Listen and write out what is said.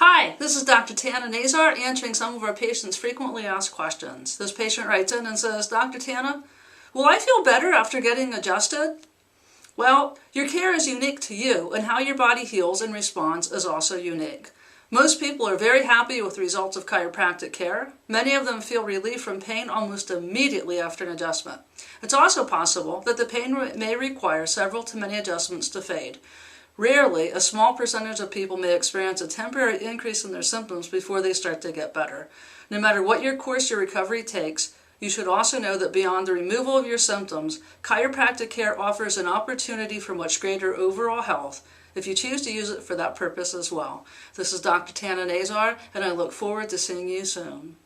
Hi, this is Dr. Tana Nazar answering some of our patients' frequently asked questions. This patient writes in and says, Dr. Tana, will I feel better after getting adjusted? Well, your care is unique to you, and how your body heals and responds is also unique. Most people are very happy with the results of chiropractic care. Many of them feel relief from pain almost immediately after an adjustment. It's also possible that the pain may require several to many adjustments to fade. Rarely, a small percentage of people may experience a temporary increase in their symptoms before they start to get better. No matter what course your recovery takes, you should also know that beyond the removal of your symptoms, chiropractic care offers an opportunity for much greater overall health if you choose to use it for that purpose as well. This is Dr. Tana Nazar, and I look forward to seeing you soon.